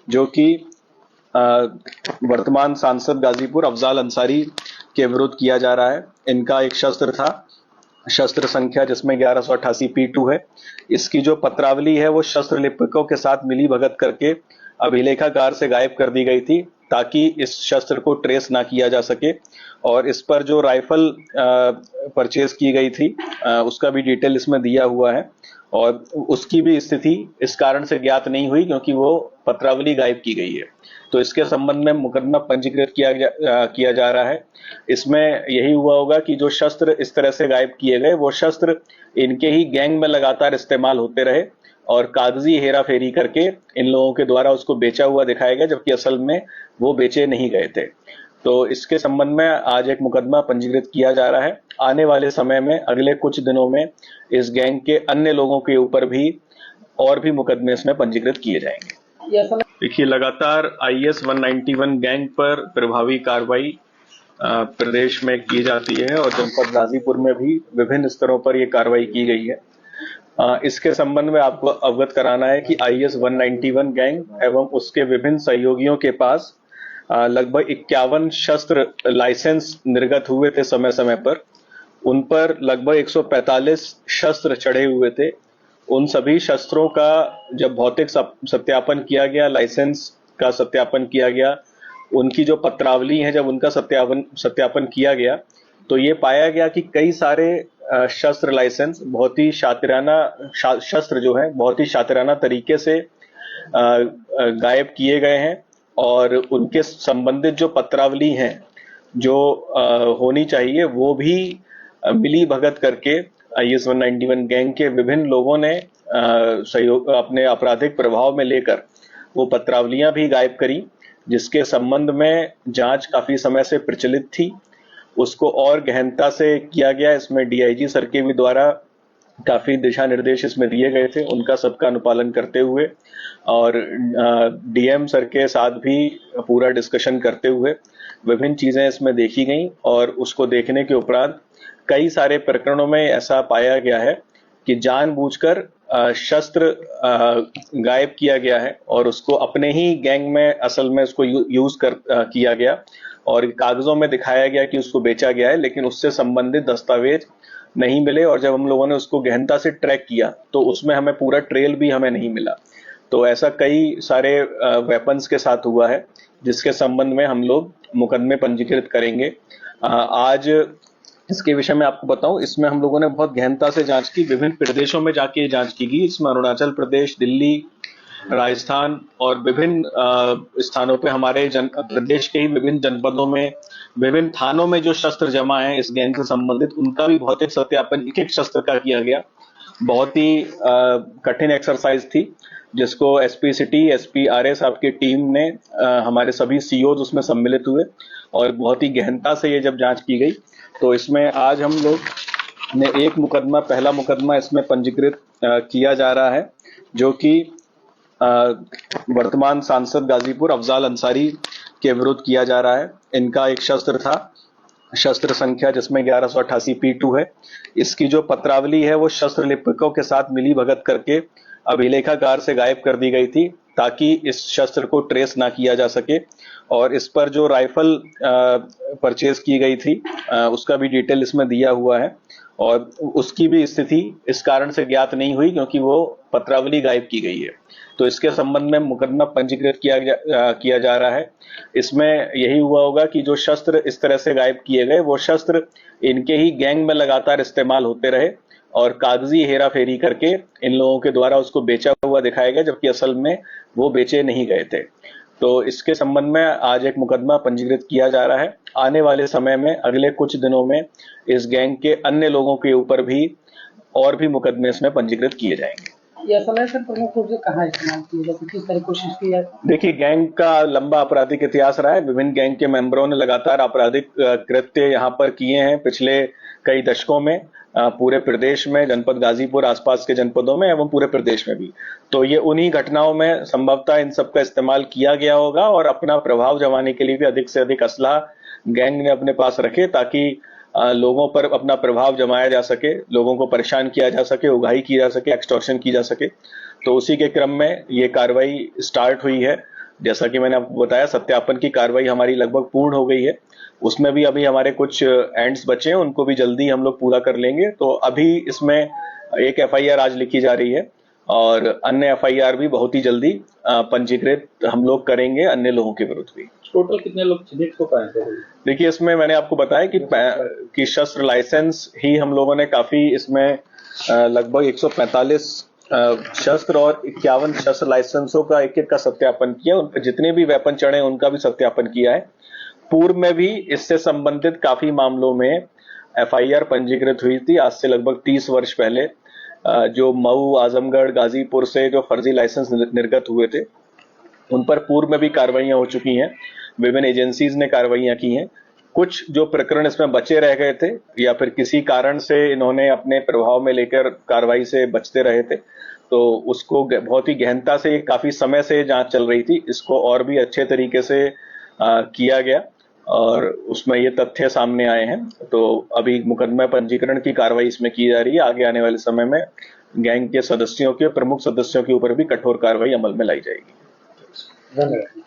जो कि वर्तमान सांसद गाजीपुर अफजाल अंसारी के विरुद्ध किया जा रहा है। इनका एक शस्त्र था, शस्त्र संख्या जिसमें 1188 P2 है। इसकी जो पत्रावली है वो शस्त्र लिपिकों के साथ मिली भगत करके अभिलेखागार से गायब कर दी गई थी ताकि इस शस्त्र को ट्रेस ना किया जा सके। और इस पर जो राइफल परचेज की गई थी उसका भी डिटेल इसमें दिया हुआ है और उसकी भी स्थिति इस कारण से ज्ञात नहीं हुई क्योंकि वो पत्रावली गायब की गई है। तो इसके संबंध में मुकदमा पंजीकृत किया जा रहा है। इसमें यही हुआ होगा कि जो शस्त्र इस तरह से गायब किए गए वो शस्त्र इनके ही गैंग में लगातार इस्तेमाल होते रहे और कागजी हेरा फेरी करके इन लोगों के द्वारा उसको बेचा हुआ दिखाया गया, जबकि असल में वो बेचे नहीं गए थे। तो इसके संबंध में आज एक मुकदमा पंजीकृत किया जा रहा है। आने वाले समय में अगले कुछ दिनों में इस गैंग के अन्य लोगों के ऊपर भी और भी मुकदमे इसमें पंजीकृत किए जाएंगे। देखिए, लगातार IS 191 गैंग पर प्रभावी कार्रवाई प्रदेश में की जाती है और जनपद गाजीपुर में भी विभिन्न स्तरों पर यह कार्रवाई की गई है। इसके संबंध में आपको अवगत कराना है कि IS 191 गैंग एवं उसके विभिन्न सहयोगियों के पास लगभग 51 शस्त्र लाइसेंस निर्गत हुए थे समय समय पर। उन पर लगभग 145 शस्त्र चढ़े हुए थे। उन सभी शस्त्रों का जब भौतिक सत्यापन किया गया, लाइसेंस का सत्यापन किया गया, उनकी जो पत्रावली है जब उनका सत्यापन किया गया तो ये पाया गया कि कई सारे शस्त्र लाइसेंस बहुत ही शस्त्र जो है बहुत ही शातिराना तरीके से गायब किए गए हैं और उनके संबंधित जो पत्रावली हैं जो होनी चाहिए वो भी मिली भगत करके IS 191 गैंग के विभिन्न लोगों ने सहयोग अपने आपराधिक प्रभाव में लेकर वो पत्रावलियां भी गायब करी, जिसके संबंध में जांच काफी समय से प्रचलित थी। उसको और गहनता से किया गया। इसमें DIG सर के भी द्वारा काफी दिशा निर्देश इसमें दिए गए थे, उनका सबका अनुपालन करते हुए और DM सर के साथ भी पूरा डिस्कशन करते हुए विभिन्न चीजें इसमें देखी गई और उसको देखने के उपरांत कई सारे प्रकरणों में ऐसा पाया गया है कि जानबूझकर शस्त्र गायब किया गया है और उसको अपने ही गैंग में असल में उसको यूज किया गया और कागजों में दिखाया गया कि उसको बेचा गया है, लेकिन उससे संबंधित दस्तावेज नहीं मिले और जब हम लोगों ने उसको गहनता से ट्रैक किया तो उसमें हमें पूरा ट्रेल भी हमें नहीं मिला। तो ऐसा कई सारे वेपन्स के साथ हुआ है जिसके संबंध में हम लोग मुकदमे पंजीकृत करेंगे। आज इसके विषय में आपको बताऊं, इसमें हम लोगों ने बहुत गहनता से जांच की, विभिन्न प्रदेशों में जाके जांच की गई। इसमें अरुणाचल प्रदेश, दिल्ली, राजस्थान और विभिन्न स्थानों पे हमारे प्रदेश के ही विभिन्न जनपदों में विभिन्न थानों में जो शस्त्र जमा है इस गैंग से संबंधित उनका भी भौतिक सत्यापन एक एक शस्त्र का किया गया। बहुत ही कठिन एक्सरसाइज थी जिसको SP सिटी, SP RS आपकी टीम ने हमारे सभी COs उसमें सम्मिलित हुए और बहुत ही गहनता से ये जब जांच की गई तो इसमें आज हम लोग ने पहला मुकदमा इसमें पंजीकृत किया जा रहा है जो कि वर्तमान सांसद गाजीपुर अफजाल अंसारी के विरुद्ध किया जा रहा है। इनका एक शस्त्र था, शस्त्र संख्या जिसमें 1188 P2 है। इसकी जो पत्रावली है वो शस्त्र लिपिकों के साथ मिली भगत करके अभिलेखागार से गायब कर दी गई थी ताकि इस शस्त्र को ट्रेस ना किया जा सके और इस पर जो राइफल परचेज की गई थी उसका भी डिटेल इसमें दिया हुआ है और उसकी भी स्थिति इस कारण से ज्ञात नहीं हुई क्योंकि वो पत्रावली गायब की गई है। तो इसके संबंध में मुकदमा पंजीकृत किया जा रहा है। इसमें यही हुआ होगा कि जो शस्त्र इस तरह से गायब किए गए वो शस्त्र इनके ही गैंग में लगातार इस्तेमाल होते रहे और कागजी हेरा फेरी करके इन लोगों के द्वारा उसको बेचा हुआ दिखाया गया, जबकि असल में वो बेचे नहीं गए थे। तो इसके संबंध में आज एक मुकदमा पंजीकृत किया जा रहा है। आने वाले समय में अगले कुछ दिनों में इस गैंग के अन्य लोगों के ऊपर भी और भी मुकदमे इसमें पंजीकृत किए जाएंगे। यह समय सर प्रमुख रूप से कहाँ इस्तेमाल किया जाता है, किस तरह कोशिश की जाती है? देखिए, गैंग का लंबा आपराधिक इतिहास रहा है। विभिन्न गैंग के मेंबरों ने लगातार आपराधिक कृत्य यहाँ पर किए हैं पिछले कई दशकों में, पूरे प्रदेश में, जनपद गाजीपुर आसपास के जनपदों में एवं पूरे प्रदेश में भी। तो ये उन्हीं घटनाओं में संभवतः इन सब का इस्तेमाल किया गया होगा और अपना प्रभाव जमाने के लिए भी अधिक से अधिक असलाह गैंग ने अपने पास रखे ताकि लोगों पर अपना प्रभाव जमाया जा सके, लोगों को परेशान किया जा सके, उगाही की जा सके, एक्सटॉर्शन की जा सके। तो उसी के क्रम में ये कार्रवाई स्टार्ट हुई है जैसा कि मैंने आपको बताया, सत्यापन की कार्रवाई हमारी लगभग पूर्ण हो गई है। उसमें भी अभी हमारे कुछ एंड्स बचे हैं, उनको भी जल्दी हम लोग पूरा कर लेंगे। तो अभी इसमें एक एफआईआर आज लिखी जा रही है और अन्य एफआईआर भी बहुत ही जल्दी पंजीकृत हम लोग करेंगे अन्य लोगों के विरुद्ध भी। टोटल कितने लोग चिन्हित हो पाए थे? देखिए, इसमें मैंने आपको बताया कि शस्त्र लाइसेंस ही हम लोगों ने काफी इसमें लगभग 145 शस्त्र और 51 शस्त्र लाइसेंसों का एक-एक का सत्यापन किया। उन पर जितने भी वेपन चढ़े उनका भी सत्यापन किया है। पूर्व में भी इससे संबंधित काफी मामलों में एफआईआर पंजीकृत हुई थी आज से लगभग 30 वर्ष पहले। जो मऊ, आजमगढ़, गाजीपुर से जो फर्जी लाइसेंस निर्गत हुए थे, उन पर पूर्व में भी कार्रवाइयां हो चुकी हैं। विभिन्न एजेंसीज ने कार्रवाइयां की हैं। कुछ जो प्रकरण इसमें बचे रह गए थे या फिर किसी कारण से इन्होंने अपने प्रभाव में लेकर कार्रवाई से बचते रहे थे, तो उसको बहुत ही गहनता से काफी समय से जांच चल रही थी। इसको और भी अच्छे तरीके से किया गया और उसमें ये तथ्य सामने आए हैं। तो अभी मुकदमा पंजीकरण की कार्रवाई इसमें की जा रही है। आगे आने वाले समय में गैंग के सदस्यों के, प्रमुख सदस्यों के ऊपर भी कठोर कार्रवाई अमल में लाई जाएगी। धन्यवाद।